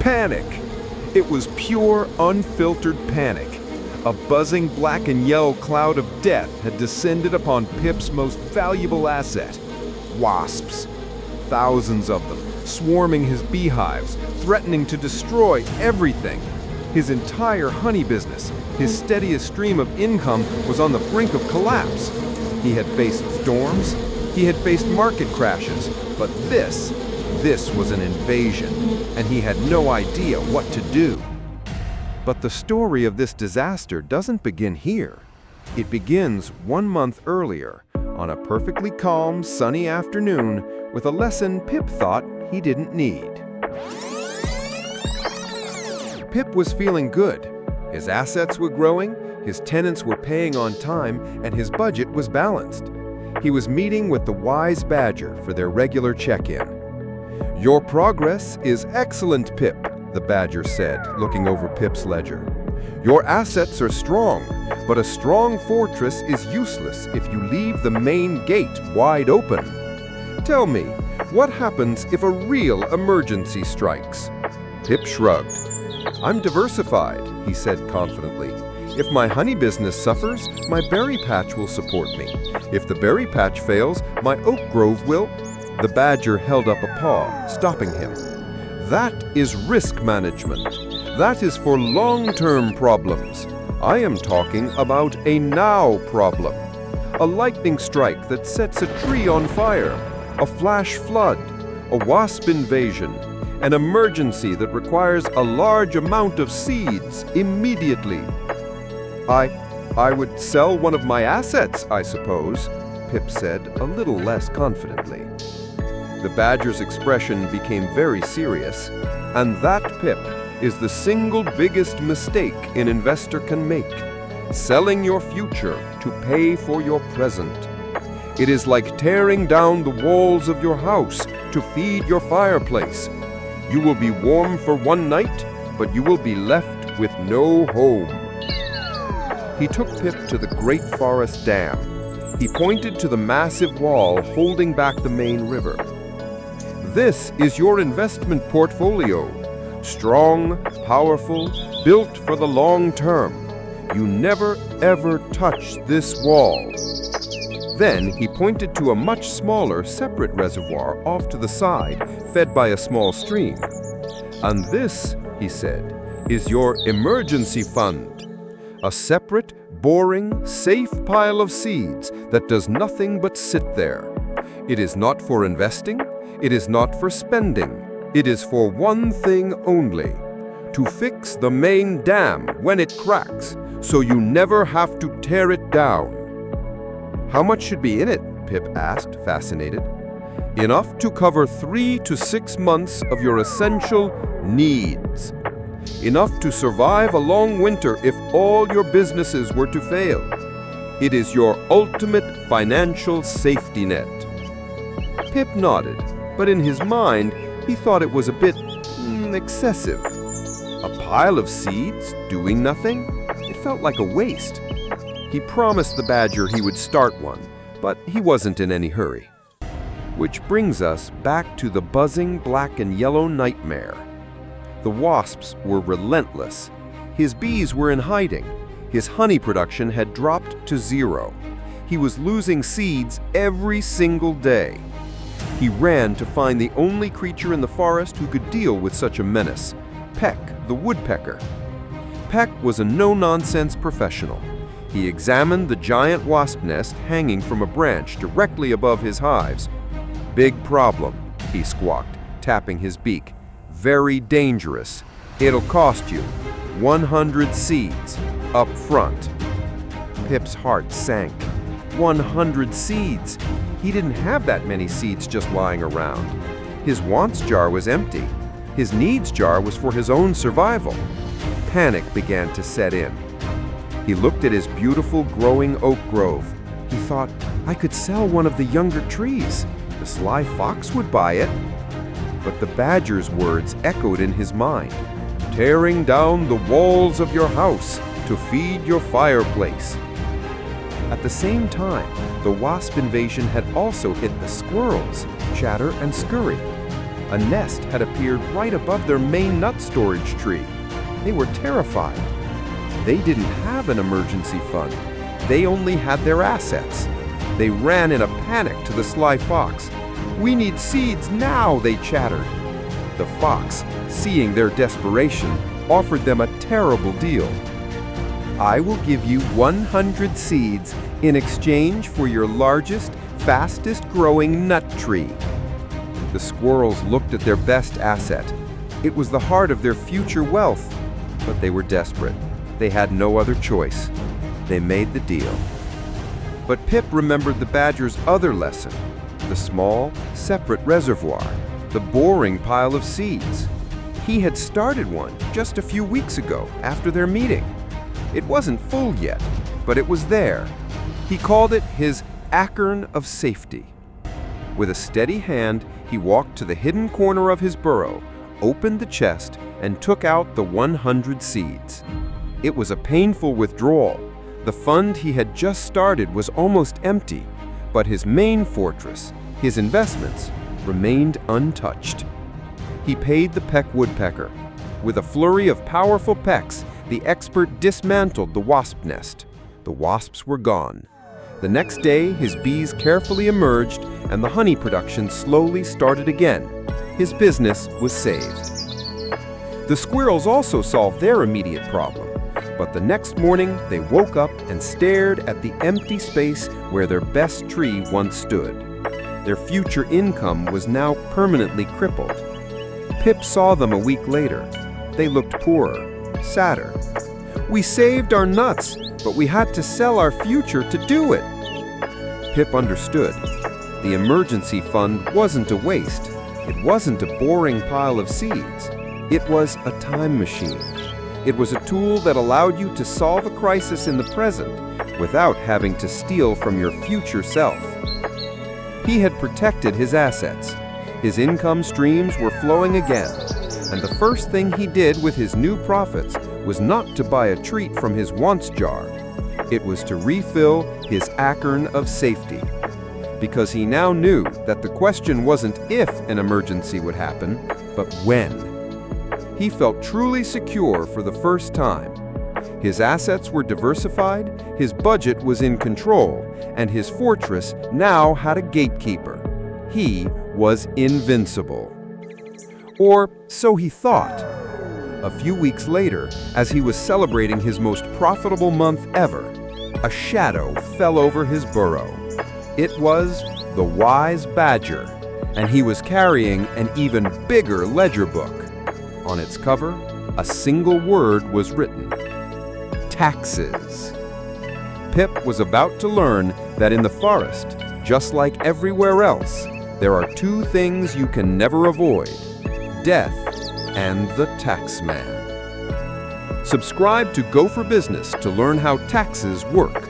Panic! It was pure, unfiltered panic. A buzzing black and yellow cloud of death had descended upon Pip's most valuable asset, wasps. Thousands of them, swarming his beehives, threatening to destroy everything. His entire honey business, his steadiest stream of income, was on the brink of collapse. He had faced storms, he had faced market crashes, but this was an invasion, and he had no idea what to do. But the story of this disaster doesn't begin here. It begins 1 month earlier, on a perfectly calm, sunny afternoon, with a lesson Pip thought he didn't need. Pip was feeling good. His assets were growing, his tenants were paying on time, and his budget was balanced. He was meeting with the wise badger for their regular check-in. "Your progress is excellent, Pip," the badger said, looking over Pip's ledger. "Your assets are strong, but a strong fortress is useless if you leave the main gate wide open. Tell me, what happens if a real emergency strikes?" Pip shrugged. "I'm diversified," he said confidently. "If my honey business suffers, my berry patch will support me. If the berry patch fails, my oak grove will." The badger held up a paw, stopping him. "That is risk management. That is for long-term problems. I am talking about a now problem. A lightning strike that sets a tree on fire, a flash flood, a wasp invasion, an emergency that requires a large amount of seeds immediately." I would sell one of my assets, I suppose," Pip said, a little less confidently. The badger's expression became very serious, and that, Pip, is the single biggest mistake an investor can make: selling your future to pay for your present. It is like tearing down the walls of your house to feed your fireplace. You will be warm for one night, but you will be left with no home. He took Pip to the Great Forest Dam. He pointed to the massive wall holding back the main river. "This is your investment portfolio. Strong, powerful, built for the long term. You never ever touch this wall." Then he pointed to a much smaller, separate reservoir off to the side, fed by a small stream. "And this," he said, "is your emergency fund. A separate, boring, safe pile of seeds that does nothing but sit there. It is not for investing. It is not for spending. It is for one thing only: to fix the main dam when it cracks, so you never have to tear it down." "How much should be in it?" Pip asked, fascinated. "Enough to cover 3 to 6 months of your essential needs. Enough to survive a long winter if all your businesses were to fail. It is your ultimate financial safety net." Pip nodded, but in his mind, he thought it was a bit excessive. A pile of seeds, doing nothing? It felt like a waste. He promised the badger he would start one, but he wasn't in any hurry. Which brings us back to the buzzing black and yellow nightmare. The wasps were relentless. His bees were in hiding. His honey production had dropped to 0. He was losing seeds every single day. He ran to find the only creature in the forest who could deal with such a menace: Peck, the woodpecker. Peck was a no-nonsense professional. He examined the giant wasp nest hanging from a branch directly above his hives. "Big problem," he squawked, tapping his beak. "Very dangerous. It'll cost you 100 seeds up front." Pip's heart sank. 100 seeds! He didn't have that many seeds just lying around. His wants jar was empty. His needs jar was for his own survival. Panic began to set in. He looked at his beautiful growing oak grove. He thought, "I could sell one of the younger trees. The sly fox would buy it." But the badger's words echoed in his mind: "Tearing down the walls of your house to feed your fireplace." At the same time, the wasp invasion had also hit the squirrels, Chatter and Scurry. A nest had appeared right above their main nut storage tree. They were terrified. They didn't have an emergency fund. They only had their assets. They ran in a panic to the sly fox. "We need seeds now," they chattered. The fox, seeing their desperation, offered them a terrible deal. "I will give you 100 seeds in exchange for your largest, fastest-growing nut tree." The squirrels looked at their best asset. It was the heart of their future wealth. But they were desperate. They had no other choice. They made the deal. But Pip remembered the badger's other lesson, the small, separate reservoir, the boring pile of seeds. He had started one just a few weeks ago after their meeting. It wasn't full yet, but it was there. He called it his acorn of safety. With a steady hand, he walked to the hidden corner of his burrow, opened the chest, and took out the 100 seeds. It was a painful withdrawal. The fund he had just started was almost empty, but his main fortress, his investments, remained untouched. He paid the peck woodpecker. With a flurry of powerful pecks, the expert dismantled the wasp nest. The wasps were gone. The next day, his bees carefully emerged, and the honey production slowly started again. His business was saved. The squirrels also solved their immediate problem, but the next morning they woke up and stared at the empty space where their best tree once stood. Their future income was now permanently crippled. Pip saw them a week later. They looked poorer, sadder. "We saved our nuts, but we had to sell our future to do it." Pip understood. The emergency fund wasn't a waste. It wasn't a boring pile of seeds. It was a time machine. It was a tool that allowed you to solve a crisis in the present without having to steal from your future self. He had protected his assets. His income streams were flowing again, and the first thing he did with his new profits was not to buy a treat from his wants jar. It was to refill his acorn of safety. Because he now knew that the question wasn't if an emergency would happen, but when. He felt truly secure for the first time. His assets were diversified, his budget was in control, and his fortress now had a gatekeeper. He was invincible. Or so he thought. A few weeks later, as he was celebrating his most profitable month ever, a shadow fell over his burrow. It was the wise badger, and he was carrying an even bigger ledger book. On its cover, a single word was written: taxes. Pip was about to learn that in the forest, just like everywhere else, there are two things you can never avoid: death and the taxman. Subscribe to Go for Business to learn how taxes work.